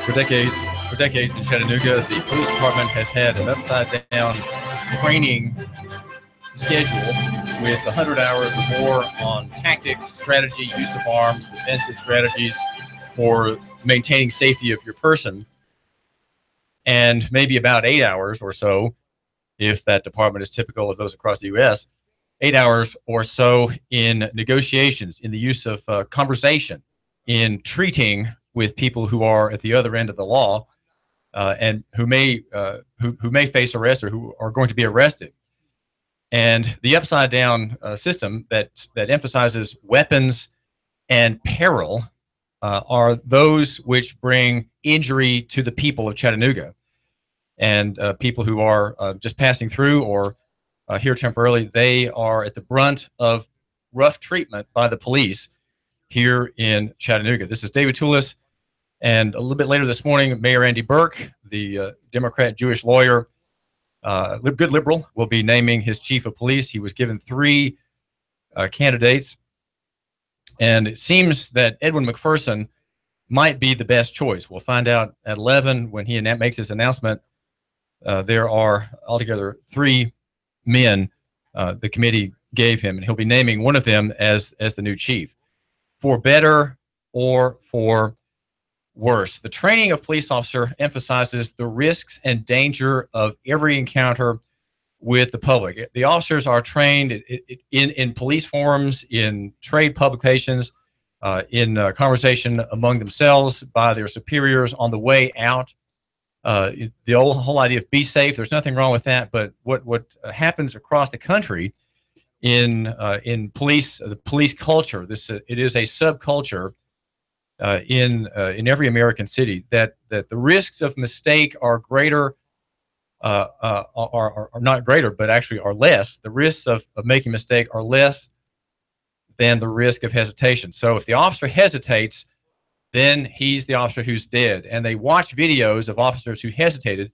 For decades in Chattanooga, the police department has had an upside-down training schedule with 100 hours or more on tactics, strategy, use of arms, defensive strategies for maintaining safety of your person, and maybe about 8 hours or so, if that department is typical of those across the U.S., 8 hours or so in negotiations, in the use of conversation, in treating with people who are at the other end of the law and who may face arrest or who are going to be arrested. And the upside down system that emphasizes weapons and peril are those which bring injury to the people of Chattanooga and people who are just passing through or here temporarily. They are at the brunt of rough treatment by the police here in Chattanooga. This is David Tulis. And a little bit later this morning, Mayor Andy Berke, the Democrat Jewish lawyer, good liberal, will be naming his chief of police. He was given 3 candidates. And it seems that Edwin McPherson might be the best choice. We'll find out at 11 when he makes his announcement. There are altogether 3 men the committee gave him, and he'll be naming one of them as the new chief. For better or for worse, the training of police officer emphasizes the risks and danger of every encounter with the public. The officers are trained in police forums, in trade publications, in conversation among themselves by their superiors on the way out. The whole idea of be safe, there's nothing wrong with that, but what happens across the country in police, the police culture, it is a subculture in every American city that the risks of mistake are greater, are not greater, but actually are less. The risks of making a mistake are less than the risk of hesitation. So if the officer hesitates, then he's the officer who's dead. And they watch videos of officers who hesitated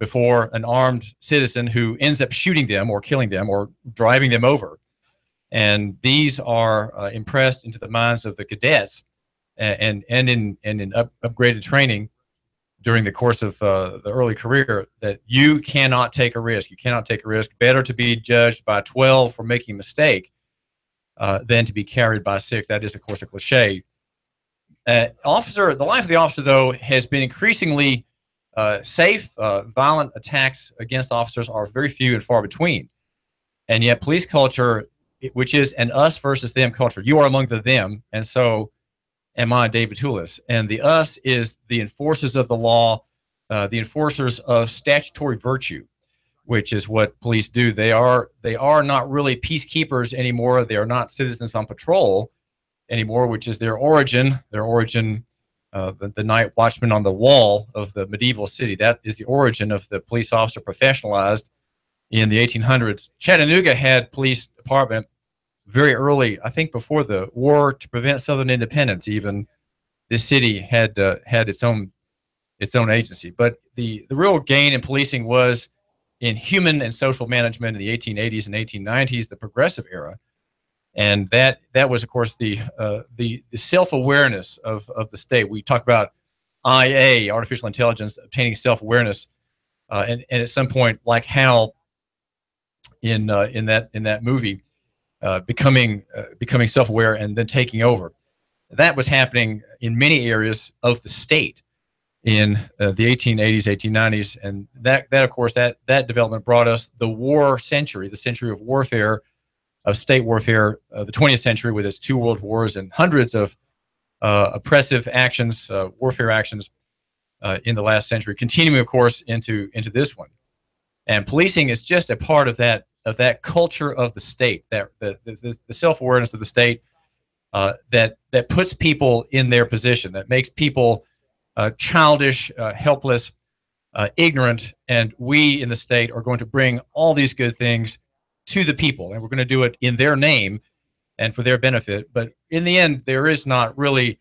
before an armed citizen who ends up shooting them or killing them or driving them over. And these are impressed into the minds of the cadets and in upgraded training during the course of the early career, that you cannot take a risk. You cannot take a risk. Better to be judged by 12 for making a mistake than to be carried by 6. That is, of course, a cliche. The life of the officer, though, has been increasingly safe. Violent attacks against officers are very few and far between. And yet police culture, which is an us versus them culture, you are among the them, and so am I, David Tulis. And the us is the enforcers of the law, the enforcers of statutory virtue, which is what police do. They are not really peacekeepers anymore. They are not citizens on patrol anymore, which is their origin. The night watchman on the wall of the medieval city. That is the origin of the police officer professionalized in the 1800s. Chattanooga had police department very early, I think before the war to prevent Southern independence. Even this city had its own agency. But the real gain in policing was in human and social management in the 1880s and 1890s, the progressive era. And that was, of course, the self-awareness of the state. We talk about IA, artificial intelligence, obtaining self-awareness, and at some point, like Hal in that movie, becoming self-aware and then taking over. That was happening in many areas of the state in the 1880s, 1890s, and that of course that development brought us the war century, the century of warfare, of state warfare, the 20th century with its 2 world wars and hundreds of oppressive actions, warfare actions in the last century, continuing, of course, into this one. And policing is just a part of that culture of the state, that the self-awareness of the state that puts people in their position, that makes people childish, helpless, ignorant, and we in the state are going to bring all these good things to the people, and we're going to do it in their name and for their benefit. But in the end, there is not really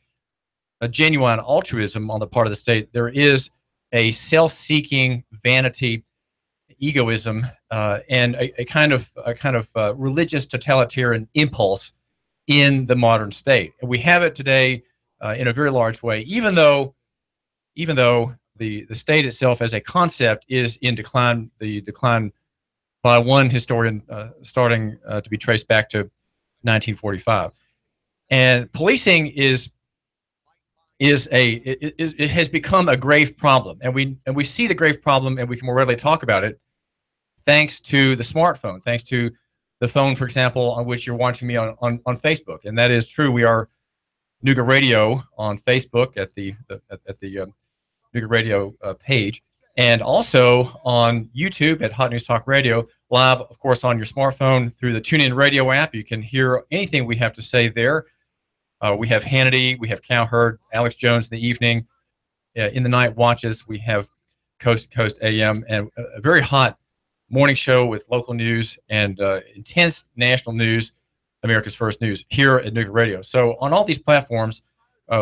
a genuine altruism on the part of the state. There is a self-seeking vanity, egoism, and a kind of religious totalitarian impulse in the modern state. And we have it today in a very large way, even though even though the state itself as a concept is in decline, the decline by one historian starting to be traced back to 1945. And policing it has become a grave problem, and we see the grave problem, and we can more readily talk about it thanks to the smartphone, thanks to the phone, for example, on which you're watching me on Facebook. And that is true. We are Nooga Radio on Facebook at the Nooga Radio page, and also on YouTube at Hot News Talk Radio, live, of course, on your smartphone through the TuneIn Radio app. You can hear anything we have to say there. We have Hannity, we have Cowherd, Alex Jones in the evening. In the night watches, we have Coast to Coast AM, and a very hot morning show with local news and intense national news, America's First News, here at Nooga Radio. So on all these platforms,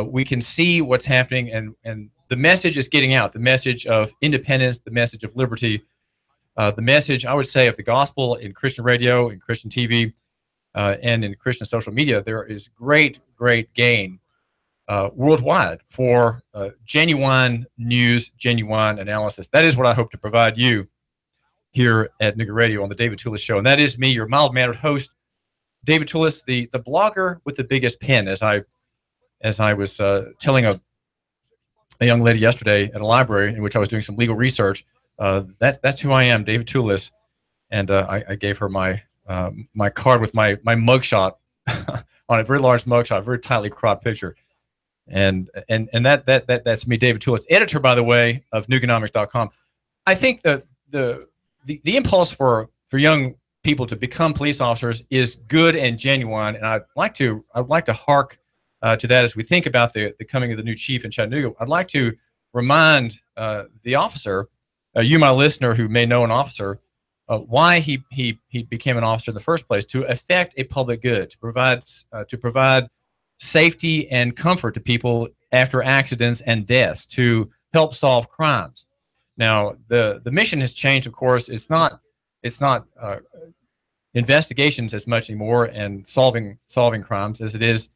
we can see what's happening, and the message is getting out, the message of independence, the message of liberty, the message, I would say, of the gospel in Christian radio, in Christian TV, and in Christian social media. There is great gain worldwide for genuine news, genuine analysis. That is what I hope to provide you here at Nooga Radio on the David Tulis Show. And that is me, your mild-mannered host, David Tulis, the blogger with the biggest pen. As I was telling a young lady yesterday at a library in which I was doing some legal research, that's who I am, David Tulis. And I gave her my my card with my mugshot on a very large mugshot, very tightly cropped picture. And that's me, David Tulis, editor, by the way, of Nooganomics.com. I think that the impulse for young people to become police officers is good and genuine, and I'd like to hark to that as we think about the coming of the new chief in Chattanooga. I'd like to remind the officer, you, my listener, who may know an officer, why he became an officer in the first place: to effect a public good, to provide safety and comfort to people after accidents and deaths, to help solve crimes. Now, the mission has changed, of course. It's not investigations as much anymore and solving crimes as it is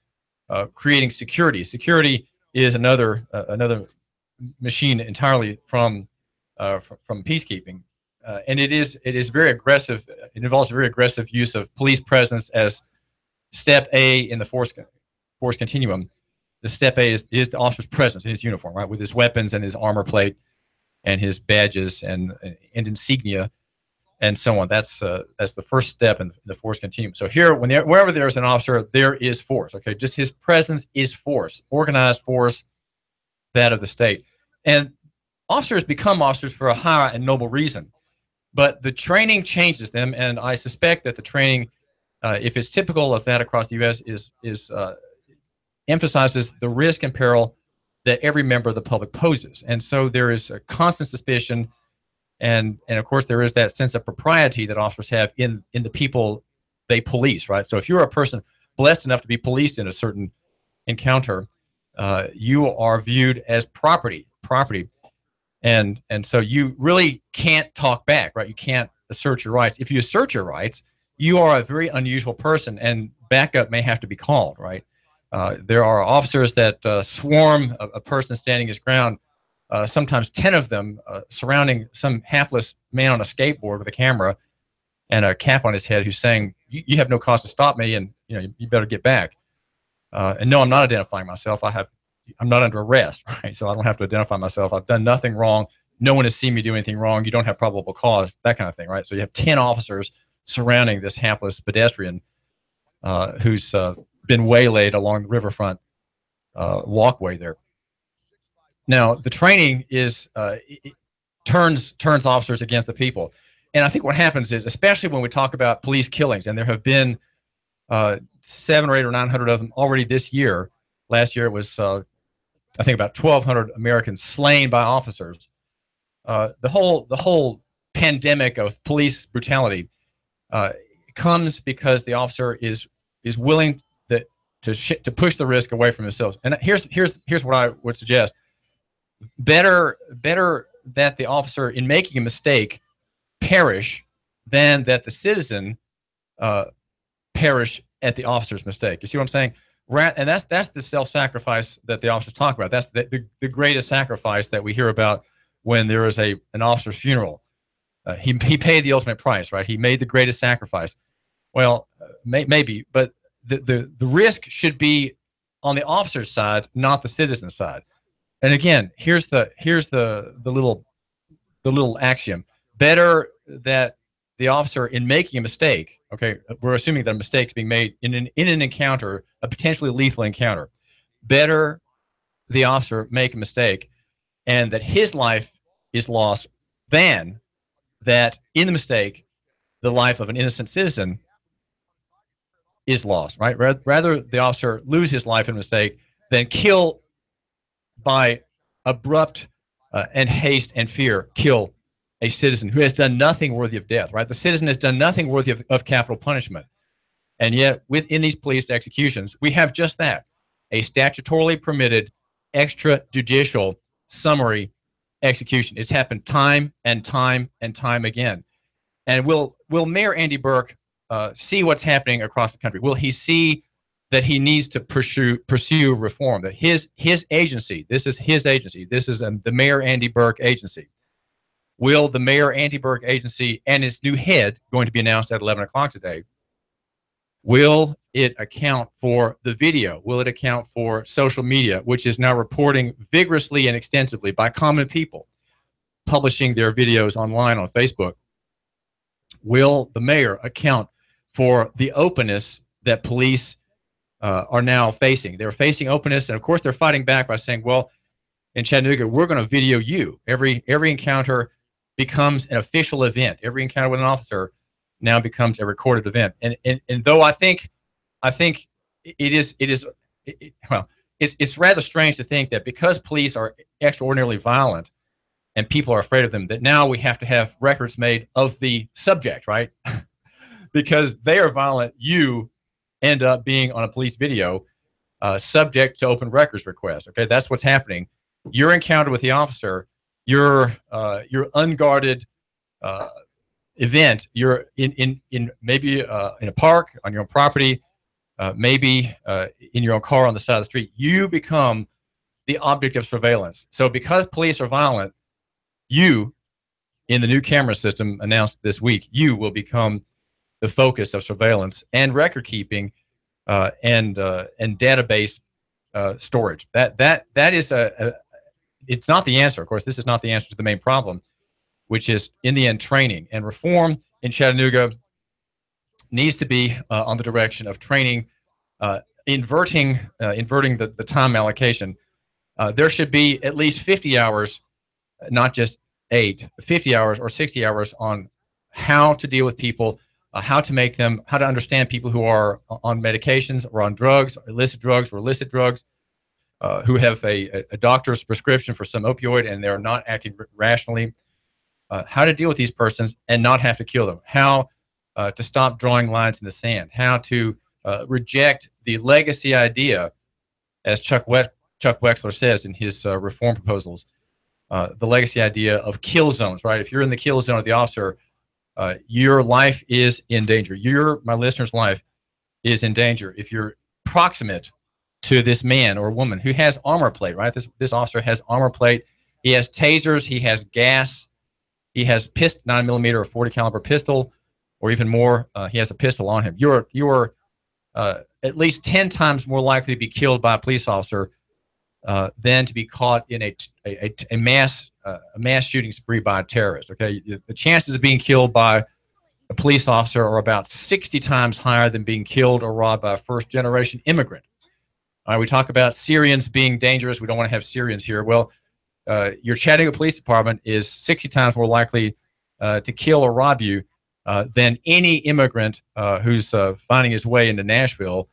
creating security. Security is another machine entirely from peacekeeping, and it is very aggressive. It involves a very aggressive use of police presence as step A in the force continuum. The step A is the officer's presence in his uniform, right, with his weapons and his armor plate and his badges and insignia and so on. That's the first step in the force continuum. So here, wherever there's an officer, there is force. Okay, just his presence is force, organized force, that of the state. And officers become officers for a high and noble reason, but the training changes them. And I suspect that the training, if it's typical of that across the U.S., is emphasizes the risk and peril that every member of the public poses. And so there is a constant suspicion, and of course there is that sense of propriety that officers have in the people they police, right? So if you're a person blessed enough to be policed in a certain encounter, you are viewed as property, and so you really can't talk back, right? You can't assert your rights. If you assert your rights, you are a very unusual person, and backup may have to be called, right? There are officers that swarm a person standing his ground, sometimes 10 of them surrounding some hapless man on a skateboard with a camera and a cap on his head who's saying, you have no cause to stop me, and you better get back. And no, I'm not identifying myself. I'm not under arrest, right? So I don't have to identify myself. I've done nothing wrong. No one has seen me do anything wrong. You don't have probable cause, that kind of thing, right? So you have 10 officers surrounding this hapless pedestrian who's been waylaid along the riverfront walkway there. Now, the training is turns officers against the people. And I think what happens is, especially when we talk about police killings, and there have been 700 or 800 or 900 of them already this year. Last year it was, I think, about 1,200 Americans slain by officers. The whole pandemic of police brutality comes because the officer is willing to push the risk away from himself. And here's what I would suggest: better that the officer, in making a mistake, perish than that the citizen perish at the officer's mistake. You see what I'm saying? And that's the self-sacrifice that the officers talk about. That's the greatest sacrifice that we hear about when there is an officer's funeral. He paid the ultimate price, right? He made the greatest sacrifice. Well, maybe, but the risk should be on the officer's side, not the citizen's side. And again, here's the little axiom: better that the officer, in making a mistake, okay, we're assuming that a mistake is being made in an encounter, a potentially lethal encounter. Better the officer make a mistake and that his life is lost than that in the mistake the life of an innocent citizen is lost, right? Rather the officer lose his life in a mistake than kill by abrupt and haste and fear, kill a citizen who has done nothing worthy of death, right? The citizen has done nothing worthy of capital punishment. And yet within these police executions, we have just that, a statutorily permitted extrajudicial summary execution. It's happened time and time and time again. And will Mayor Andy Berke see what's happening across the country? Will he see that he needs to pursue reform? That his agency, this is his agency, this is the Mayor Andy Berke agency. Will the Mayor Andy Berke agency and its new head, going to be announced at 11 o'clock today, will it account for the video? Will it account for social media, which is now reporting vigorously and extensively by common people, publishing their videos online on Facebook? Will the mayor account for the openness that police are now facing? They're facing openness, and of course they're fighting back by saying, well, in Chattanooga, we're going to video you. Every encounter becomes an official event. Every encounter with an officer now becomes a recorded event. And though I think it's rather strange to think that because police are extraordinarily violent and people are afraid of them, that now we have to have records made of the subject, right? Because they are violent, you end up being on a police video subject to open records request. Okay, that's what's happening. Your encounter with the officer, your unguarded event, you're in maybe in a park, on your own property, maybe in your own car on the side of the street, you become the object of surveillance. So because police are violent, you, in the new camera system announced this week, you will become the focus of surveillance and record keeping and database storage. That is it's not the answer. Of course, this is not the answer to the main problem, which is in the end training. And reform in Chattanooga needs to be on the direction of training, inverting the time allocation. There should be at least 50 hours, not just 50 hours or 60 hours on how to deal with people, how to understand people who are on medications or on drugs, illicit drugs, who have a doctor's prescription for some opioid and they're not acting rationally, how to deal with these persons and not have to kill them, how to stop drawing lines in the sand, how to reject the legacy idea, as Chuck Wexler says in his reform proposals, the legacy idea of kill zones, right? If you're in the kill zone of the officer, your life is in danger. My listener's life is in danger if you're proximate to this man or woman who has armor plate, right? This officer has armor plate. He has tasers. He has gas. He has 9mm or 40 caliber pistol, or even more. He has a pistol on him. You're at least 10 times more likely to be killed by a police officer than to be caught in a mass shooting spree by a terrorist. Okay, the chances of being killed by a police officer are about 60 times higher than being killed or robbed by a first-generation immigrant. All right, we talk about Syrians being dangerous. We don't want to have Syrians here. Well, your Chattanooga Police Department is 60 times more likely to kill or rob you than any immigrant who's finding his way into Nashville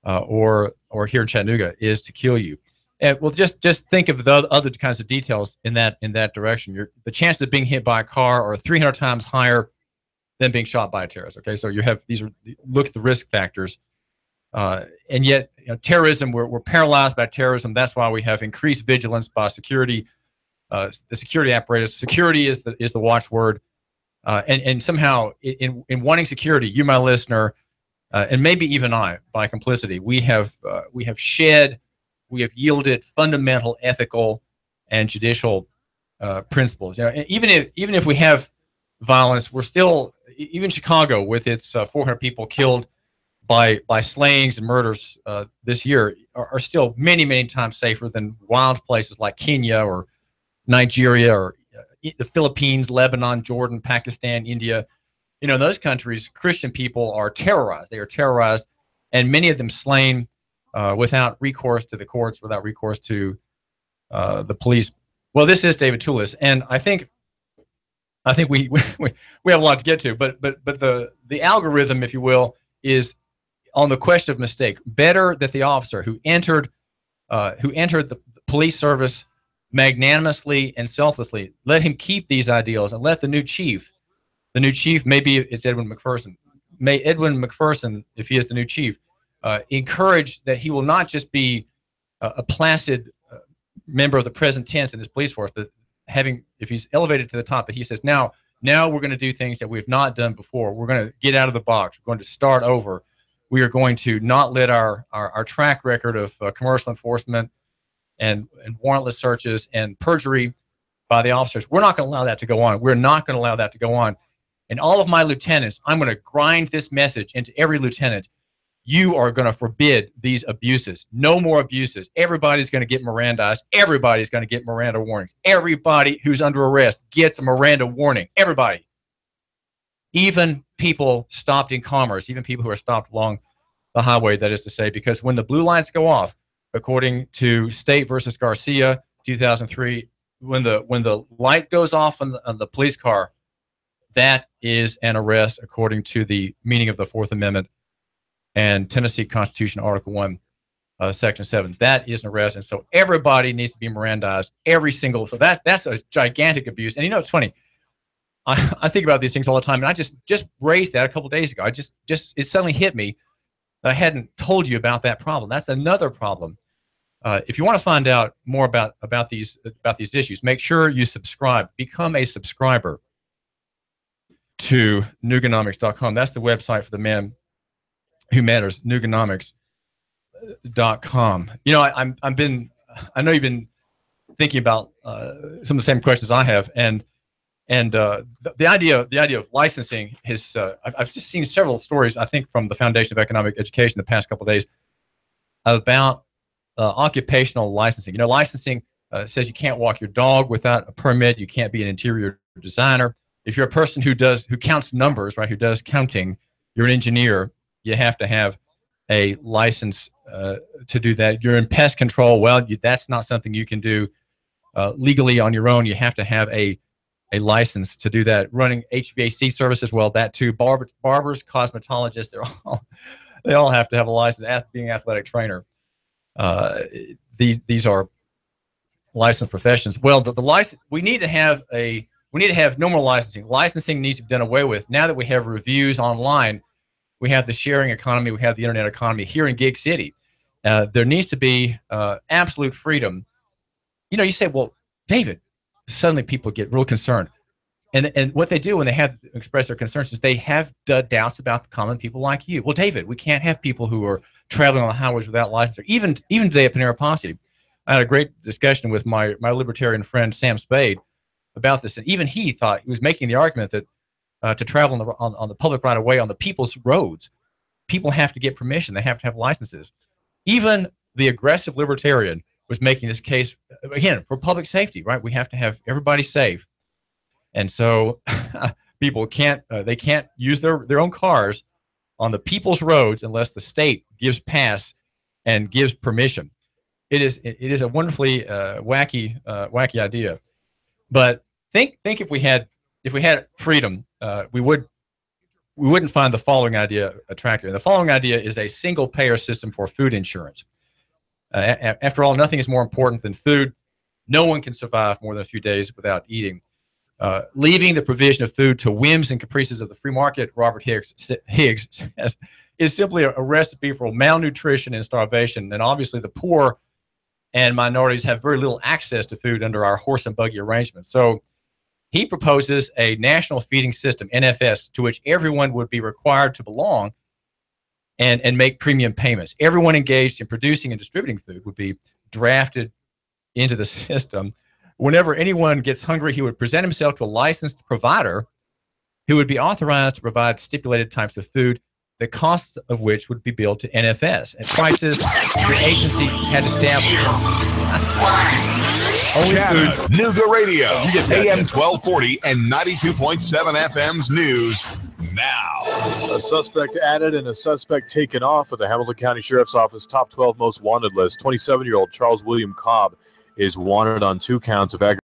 or here in Chattanooga is to kill you. And well, just think of the other kinds of details in that direction. The chances of being hit by a car are 300 times higher than being shot by a terrorist. Okay, so look at the risk factors. And yet, terrorism, we're paralyzed by terrorism. That's why we have increased vigilance by security, the security apparatus. Security is the watchword. And somehow, in wanting security, you, my listener, and maybe even I, by complicity, we have yielded fundamental ethical and judicial principles. You know, even if we have violence, we're still, even Chicago with its 400 people killed by slayings and murders this year are still many times safer than wild places like Kenya or Nigeria or the Philippines, Lebanon, Jordan, Pakistan, India. You know, in those countries, Christian people are terrorized. They are terrorized, and many of them slain without recourse to the courts, without recourse to the police. Well, this is David Tulis, and I think we have a lot to get to, but the algorithm, if you will, is on the question of mistake. Better that the officer who entered the police service magnanimously and selflessly, let him keep these ideals, and let the new chief, maybe it's Edwin McPherson, if he is the new chief, encourage that he will not just be a placid member of the present tense in this police force, but if he's elevated to the top, that he says, now we're going to do things that we've not done before. We're going to get out of the box. We're going to start over. We are going to not let our track record of commercial enforcement and warrantless searches and perjury by the officers, we're not going to allow that to go on. We're not going to allow that to go on. And all of my lieutenants, I'm going to grind this message into every lieutenant. You are going to forbid these abuses. No more abuses. Everybody's going to get Mirandized. Everybody's going to get Miranda warnings. Everybody who's under arrest gets a Miranda warning. Everybody. Even people stopped in commerce, even people who are stopped along the highway, that is to say, because when the blue lights go off, according to State versus Garcia, 2003, when the light goes off on the police car, that is an arrest according to the meaning of the Fourth Amendment and Tennessee Constitution, Article 1, Section 7. That is an arrest, and so everybody needs to be Mirandized. So that's a gigantic abuse. And you know, it's funny. I think about these things all the time, and I just raised that a couple of days ago. It suddenly hit me that I hadn't told you about that problem. That's another problem. If you want to find out more about these issues, make sure you subscribe. Become a subscriber to Nooganomics.com. That's the website for the man who matters. Nooganomics.com. You know, I know you've been thinking about some of the same questions I have, and the idea of licensing is I've just seen several stories, I think, from the Foundation of Economic Education the past couple of days about occupational licensing. You know, licensing says you can't walk your dog without a permit. You can't be an interior designer. If you're a person who counts numbers, right, who does counting, you're an engineer, you have to have a license to do that. You're in pest control. Well, that's not something you can do legally on your own. You have to have a license to do that. Running HVAC services, well, that too. Barbers, cosmetologists, they all have to have a license. Being an athletic trainer, these are licensed professions. Well, the license, we need to have no more licensing. Licensing needs to be done away with. Now that we have reviews online, we have the sharing economy, we have the internet economy here in Gig City. There needs to be absolute freedom. You know, you say, well, David, suddenly people get real concerned. And what they do when they have expressed their concerns is they have doubts about the common people like you. Well, David, we can't have people who are traveling on the highways without license. Or even today at Panera Posse, I had a great discussion with my libertarian friend Sam Spade about this. And even he thought, he was making the argument that to travel on the public right of way on the people's roads, people have to get permission. They have to have licenses. Even the aggressive libertarian was making this case, again, for public safety, right? We have to have everybody safe. And so people can't use their own cars on the people's roads unless the state gives pass and gives permission. It is a wonderfully wacky idea. But think if we had freedom, we wouldn't find the following idea attractive. And the following idea is a single payer system for food insurance. After all, nothing is more important than food. No one can survive more than a few days without eating. Leaving the provision of food to whims and caprices of the free market, Robert Higgs says, is simply a recipe for malnutrition and starvation. And obviously the poor and minorities have very little access to food under our horse and buggy arrangements. So he proposes a national feeding system, NFS, to which everyone would be required to belong and make premium payments. Everyone engaged in producing and distributing food would be drafted into the system. Whenever anyone gets hungry, he would present himself to a licensed provider who would be authorized to provide stipulated types of food, the costs of which would be billed to NFS at prices the agency had established. Chattanooga Radio, AM 1240 and 92.7 FM's news now. A suspect added and a suspect taken off of the Hamilton County Sheriff's Office top 12 most wanted list. 27-year-old Charles William Cobb is wanted on 2 counts of aggravated